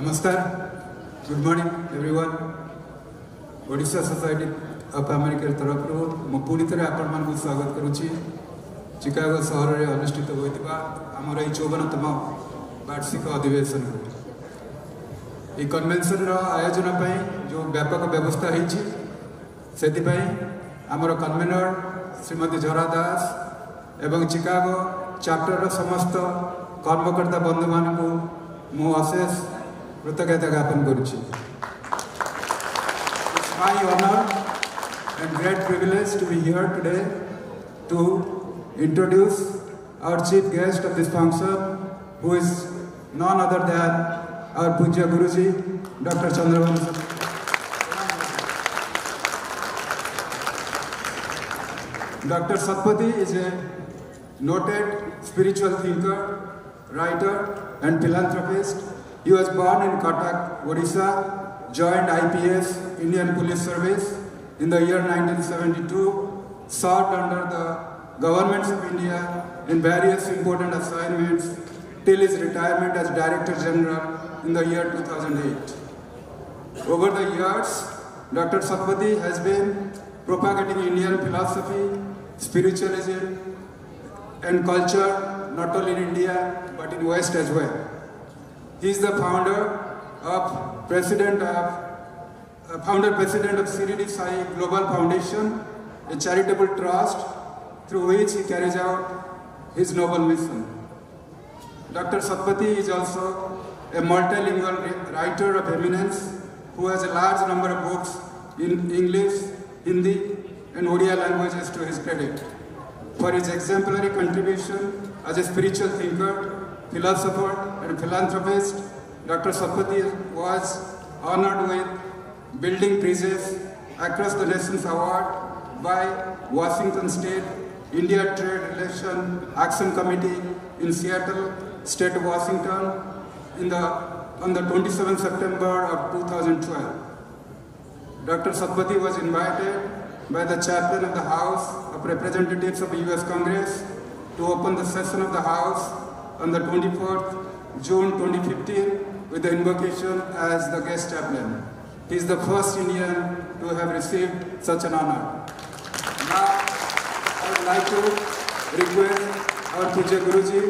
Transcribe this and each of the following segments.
Namaskar. Good morning, everyone. OSA Society of America तरफରୁ ମୁଁ ପୁଣି ଥରେ ଆପଣମାନଙ୍କୁ ସ୍ୱାଗତ କରୁଛି ଚିକାଗୋ ସହରରେ ଅନୁଷ୍ଠିତ ହୋଇଥିବା ଆମର ଏହି 54ତମ ବାର୍ଷିକ ଅଧିବେଶନକୁ। ଏହି କନଭେନସନର ଆୟୋଜନ ପାଇଁ ଯେଉଁ ବ୍ୟାପକ ବ୍ୟବସ୍ଥା ହୋଇଛି ସେଥିପାଇଁ ଆମର କନଭେନର ଶ୍ରୀମତୀ ଝରା ଦାସ ଏବଂ ଚିକାଗୋ ଚାପ୍ଟରର ସମସ୍ତ କର୍ମକର୍ତ୍ତା ବନ୍ଧୁମାନଙ୍କୁ ମୁଁ ଅଶେଷ कृतज्ञता ज्ञापन करुछि। It's my honor and great privilege to be here today to introduce our chief guest of this function, who is none other than our Pujya Guruji, Dr. Chandra Bhanu Satpathy. Dr. Satpathy is a noted spiritual thinker, writer and philanthropist. He was born in Cuttack, Odisha, joined IPS, Indian Police Service, in the year 1972, served under the governments of India in various important assignments till his retirement as Director General in the year 2008. Over the years, Dr. Satpathy has been propagating Indian philosophy, spiritualism and culture, not only in India, but in West as well. He is the president of Siridi Sai Global Foundation, a charitable trust through which he carries out his noble mission. Dr. Satpathy is also a multilingual writer of eminence who has a large number of books in English, Hindi and Odia languages to his credit. For his exemplary contribution as a spiritual thinker, philosopher and philanthropist, Dr. Satpathy was honored with Building Bridges Across the Nations Award by Washington State India Trade Relation Action Committee in Seattle, State of Washington on the 27th September of 2012. Dr. Satpathy was invited by the chaplain of the House of Representatives of the US Congress to open the session of the House on the 24th June 2015 with the invocation as the guest chaplain. He is the first Indian to have received such an honor. Now, I would like to request our Pujya Guruji,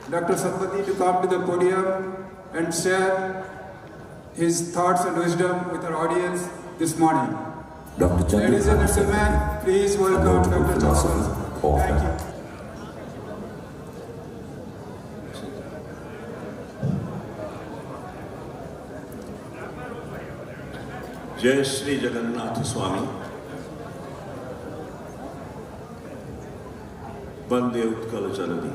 Dr. Satpathy, to come to the podium and share his thoughts and wisdom with our audience this morning. Ladies and gentlemen, please welcome Dr. Chandra. Thank you. जय श्री जगन्नाथ स्वामी वंदे उत्कल जननी।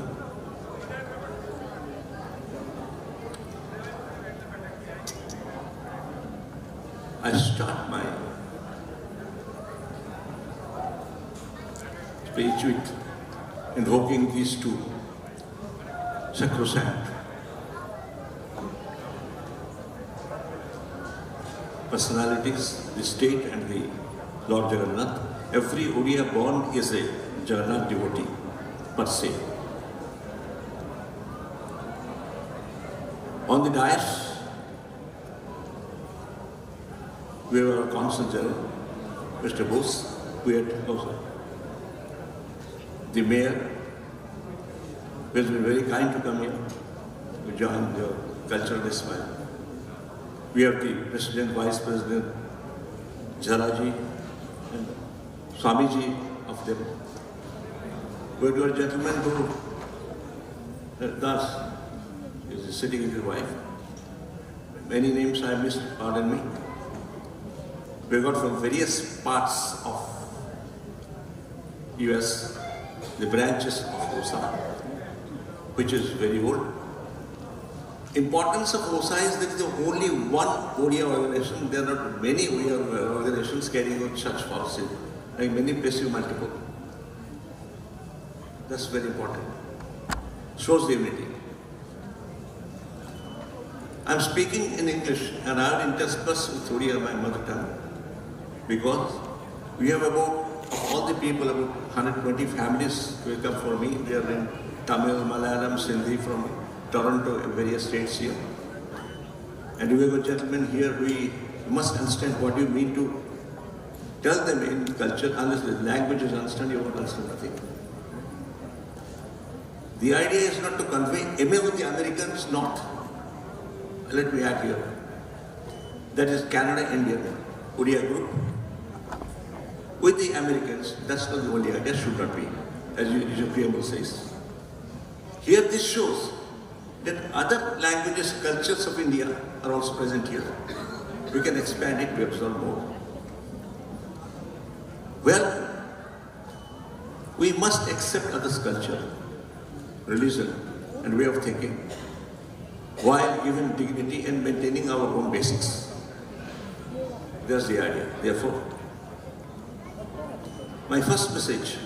I start my speech with invoking these two sacrosanct personalities, the state and the Lord Jagannath. Every Odia born is a Jagannath devotee per se. On the dais, we have our Consul General, Mr. Bose, who had also the mayor, who has been very kind to come here to join the cultural display. We have the President, Vice President, Jharaji, and Swamiji of them. We have a gentleman who, Das, is sitting with his wife. Many names I missed, pardon me. We got from various parts of US, the branches of OSA, which is very old. Importance of OSA is that there is only one Odia organization. There are not many Odia organizations carrying out such policy. Like many places, multiple. That's very important. Shows the unity. I'm speaking in English and I will intersperse with Odia, my mother tongue, because we have about, of all the people, about 120 families who come for me. They are in Tamil, Malayalam, Sindhi, from Toronto, various states here. And we have a gentleman here, we must understand what you mean to tell them in culture. Unless the language is understood, you won't understand nothing. The idea is not to convey MA with the Americans, not. Let me add here. That is Canada Indian Odia group. With the Americans, that's not the only idea, should not be, as your preamble says. Here this shows that other languages, cultures of India are also present here. We can expand it to absorb more. Well, we must accept others' culture, religion, and way of thinking, while giving dignity and maintaining our own basics. That's the idea. Therefore, my first message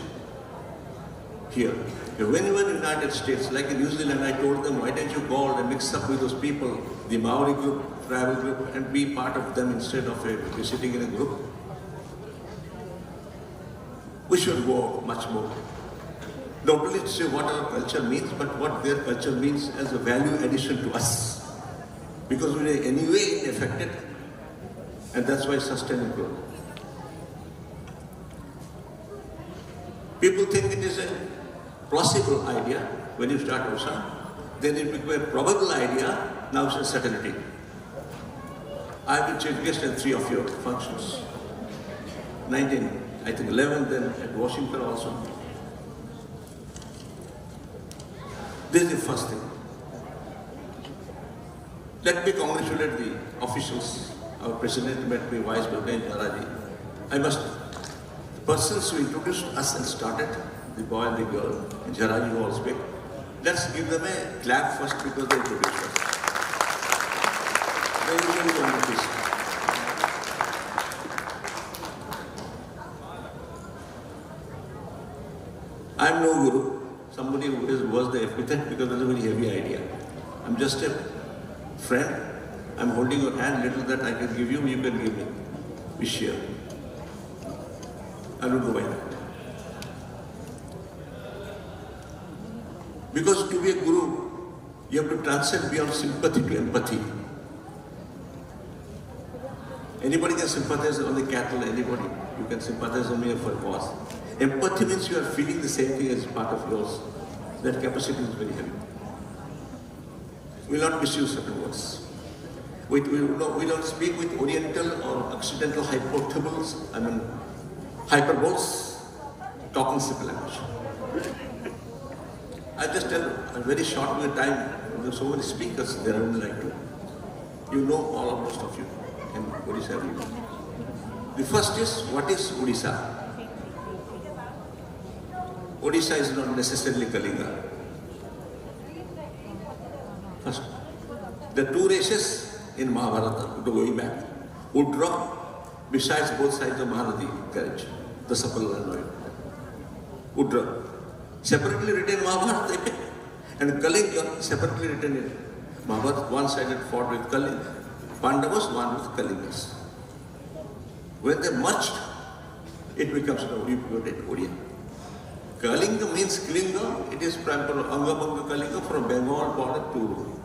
here, when you were in the United States, like in New Zealand, I told them, why don't you go and mix up with those people, the Maori group, tribal group, and be part of them instead of sitting in a group? We should go much more. Not only to say what our culture means, but what their culture means as a value addition to us. Because we are anyway affected, and that's why sustainable growth. People think it is a plausible idea when you start OSA, then it becomes a probable idea, now it's a certainty. I will chief guest at 3 of your functions. 11, then at Washington also. This is the first thing. Let me congratulate the officials, our president, met me, vice president, Jaraji. The persons who introduced us and started, the boy and the girl, and Jaraji who all speak, let's give them a clap first because they introduced us. Very communication. I'm no guru, somebody who was the epithet because that's a very heavy idea. I'm just a friend. I'm holding your hand, little that I can give you, you can give me. We share. I don't go by that. Because to be a guru, you have to transcend beyond sympathy to empathy. Anybody can sympathize on the cattle, anybody. You can sympathize on me for a cause. Empathy means you are feeling the same thing as part of yours. That capacity is very heavy. We will not misuse certain words. We don't speak with Oriental or Occidental hyperboles, talking simple language. I just tell a very short time, there are so many speakers there I would like to. You know all of most of you in Odisha. The first is, what is Odisha? Odisha is not necessarily Kalinga. First, the two races in Mahabharata, going back, would draw, besides both sides of Mahanadi carriage, the Sapal and Noy, would draw. Separately written in Mahabharata, and Kalinga separately written in Mahabharata, one sided fought with Kalinga, Pandavas, one with Kalingas. When they merged, it becomes Odia. Kalinga means Kalinga, it is primarily Angabanga Kalinga from Bengal border to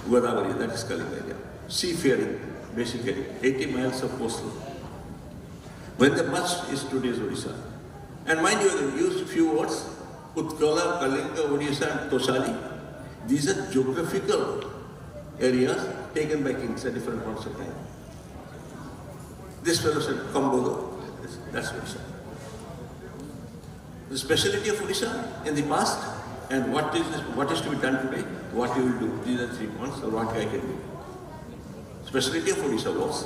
Godavari, that is Kalinga area. Seafaring, basically, 80 miles of coastal. When the merged is today's Odisha. And mind you, I used a few words, Utkala, Kalinga, Odisha and Tosali. These are geographical areas taken by kings at different points of time. This fellow said, Kambodo, that's what he said. The speciality of Odisha in the past and what is to be done today, what you will do. These are 3 points, or what I can do. Speciality of Odisha was,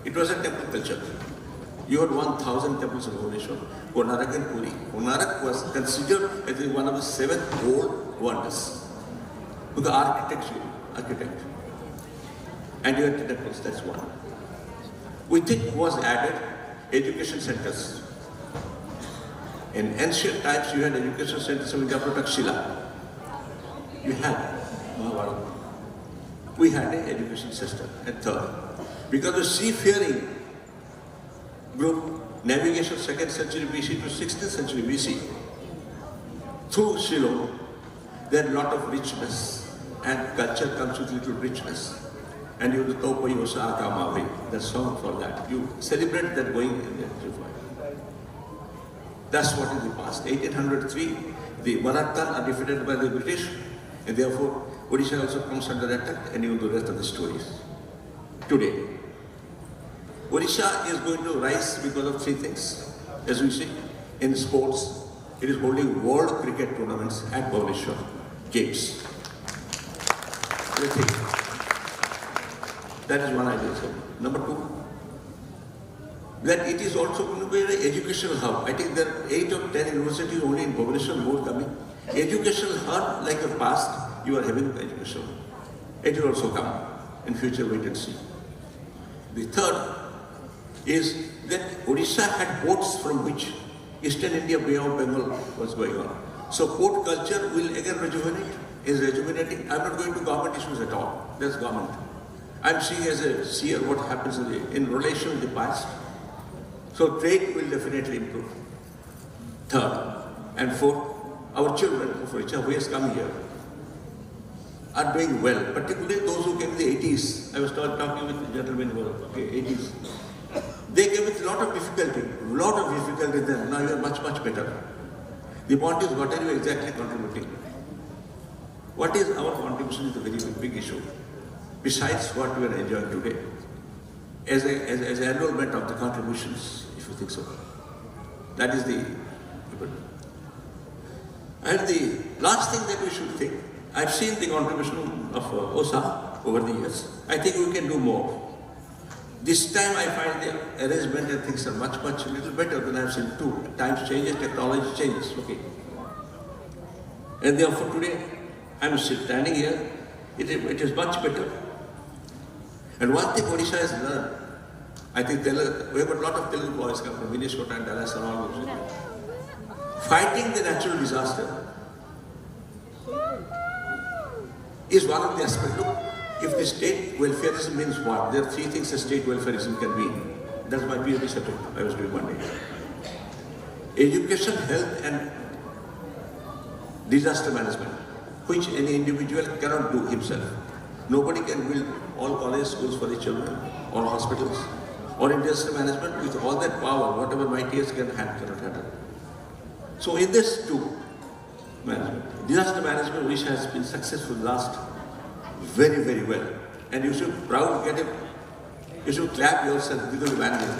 it was a temple culture. You had 1,000 temples in Bhubaneswar, Konark and Puri. Konark was considered as one of the 7 world wonders. Because architect. And you had temples, that's one. With it was added education centers. In ancient times, you had education centers in Takshila. You had Mahabharata. We had an education system. And third, because the seafaring group, navigation 2nd century BC to 16th century BC, through Shillong, there are a lot of richness, and culture comes with little richness. and you do Topo Yosa Akamavi, that song for that. You celebrate that going in the revival. That's what is the past. 1803, the Marathas are defeated by the British, and therefore Odisha also comes under attack, and you know the rest of the stories. Today, Odisha is going to rise because of three things. As we see, in sports, it is holding world cricket tournaments at Bhubaneswar Games. That is one idea. Number two, that it is also going to be an educational hub. I think there are 8 or 10 universities only in Bhubaneswar, more coming. Educational hub, like the past, you are having education. It will also come in future, wait and see. The third is that Odisha had ports from which Eastern India, Bay of Bengal was going on. So port culture will again rejuvenate, is rejuvenating. I'm not going to government issues at all. That's government. I'm seeing as a seer what happens in relation with the past. So trade will definitely improve. Third and fourth, our children of Odisha who has come here are doing well, particularly those who came in the 80s. I was talking with the gentleman who was 80s. They came with a lot of difficulty then. Now you are much, much better. The point is, what are you exactly contributing? What is our contribution is a very big issue. Besides what we are enjoying today, as enrollment of the contributions, if you think so. That is the. And the last thing that we should think, I've seen the contribution of OSA over the years. I think we can do more. This time I find the arrangement and things are much, much little better than I've seen too. Times changes, technology changes, okay. And therefore today, I'm standing here, it is much better. And one thing Odisha has learned, I think we have a lot of Telugu boys come from Minnesota and Dallas and all those. Fighting the natural disaster is one of the aspects. Look, if the state welfareism means what? There are three things a state welfareism can mean. That's my PhD subject I was doing one day. Education, health and disaster management, which any individual cannot do himself. Nobody can build all college schools for the children, or hospitals, or disaster management with all that power, whatever my TS cannot handle. So in this too, management, disaster management, which has been successful last very, very well. And you should proud get it. You should clap yourself because you managed it.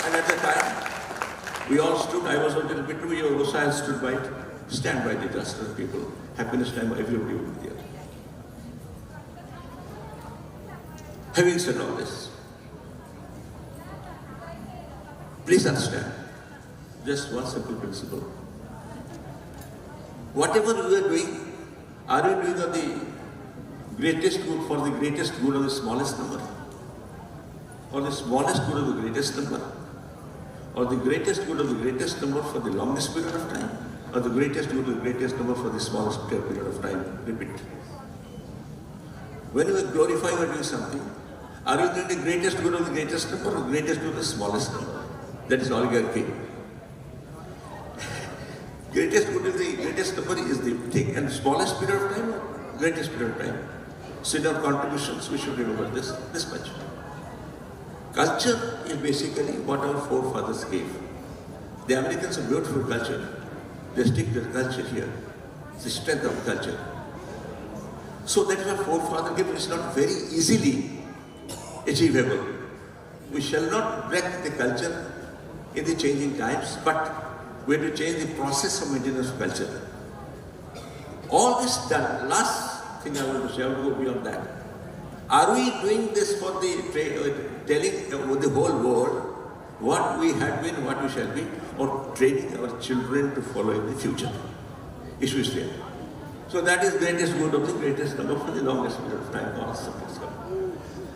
And at the time, we all stood, I was a little bit too, your OSA stood by it, stand by the disaster people. Happiness time, everybody will be there. Having said all this, please understand, just one simple principle. Whatever you are doing, are you doing the greatest good for the greatest good of the smallest number? Or the smallest good of the greatest number? Or the greatest good of the greatest number for the longest period of time? Or the greatest good of the greatest number for the smallest period of time? Repeat. When you glorify or doing something, are you doing the greatest good of the greatest number or the greatest good of the smallest number? That is oligarchy. Greatest good of the greatest number is the thing, and smallest period of time or greatest period of time. So in our contributions, we should remember this much. Culture is basically what our forefathers gave. The Americans have beautiful culture. They stick their culture here. It's the strength of culture. So that is what forefather gave. It's not very easily achievable. We shall not break the culture in the changing times, but we have to change the process of maintenance of culture. All this done. Last thing I want to say, I will go beyond that. Are we doing this for the telling the whole world what we had been, what we shall be, or training our children to follow in the future? Issue is there. So that is greatest good of the greatest number for the longest period of time.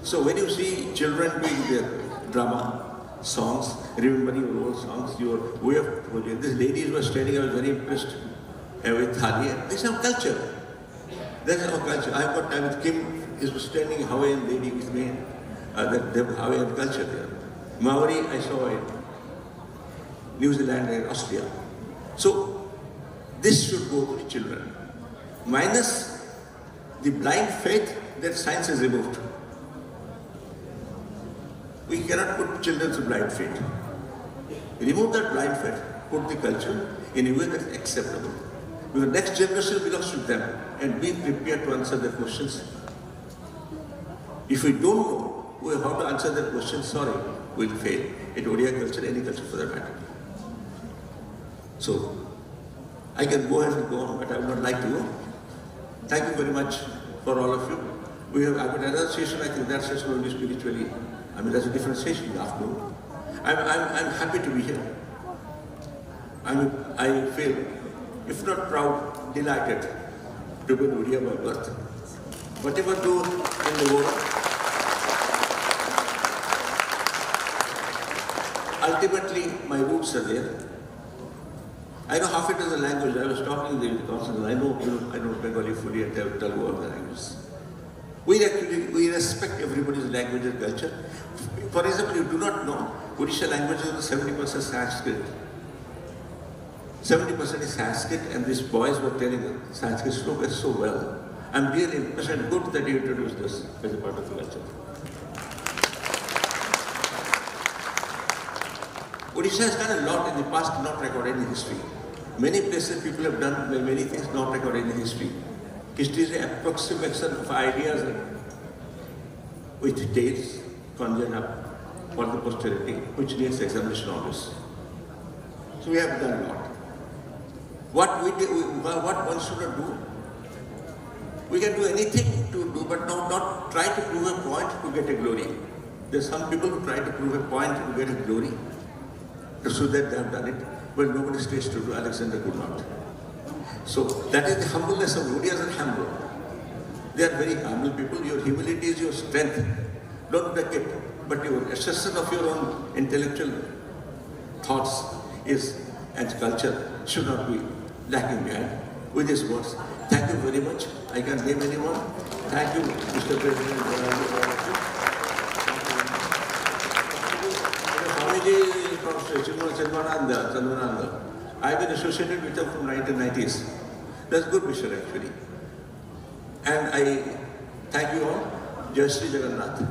So when you see children doing their drama, songs, remembering your old songs, your way of these ladies were standing, I was very impressed with Thali. This is our culture. That's our culture. I've got time with Kim, is standing Hawaiian lady with me, the Hawaiian culture there. Maori, I saw in New Zealand and Australia. So this should go to children. Minus the blind faith that science has removed. We cannot put children to blind faith. Remove that blind faith, put the culture in a way that is acceptable. Because the next generation belongs to them, and be prepared to answer their questions. If we don't know how to answer their questions, sorry, we'll fail. In odia culture, any culture for that matter. So, I can go ahead and go on, but I would not like to go. Thank you very much for all of you. We have another session, I think that session will be spiritually, that's a different session in the afternoon. I'm happy to be here. I feel, if not proud, delighted to be an Odia by birth. Whatever I do in the world, ultimately my roots are there. I know half it is a language. I was talking in the council. I know Bengali fully and Telugu are the languages. We respect everybody's language and culture. For example, you do not know, Odisha language is 70% Sanskrit. 70% is Sanskrit, and these boys were telling Sanskrit slokas so well. I'm really impressed and good that you introduced this as a part of the culture. Odisha has done a lot in the past, not recorded in history. Many places people have done many things not recorded in history. History is an approximation of ideas with dates conjured up for the posterity, which needs examination always. So we have done a lot. What one should not do? We can do anything to do, but not try to prove a point to get a glory. There are some people who try to prove a point to get a glory, to show that they have done it, but nobody stays to do. Alexander could not. So that is the humbleness of Odias are humble. They are very humble people. Your humility is your strength. Don't break it, but your assessment of your own intellectual thoughts and culture should not be lacking behind. With these words, thank you very much. I can't name anyone. Thank you, Mr. President. Swamiji from Chandra. I've been associated with them from 1990s. That's good mission actually. And I thank you all. Jai Sri Jagannath.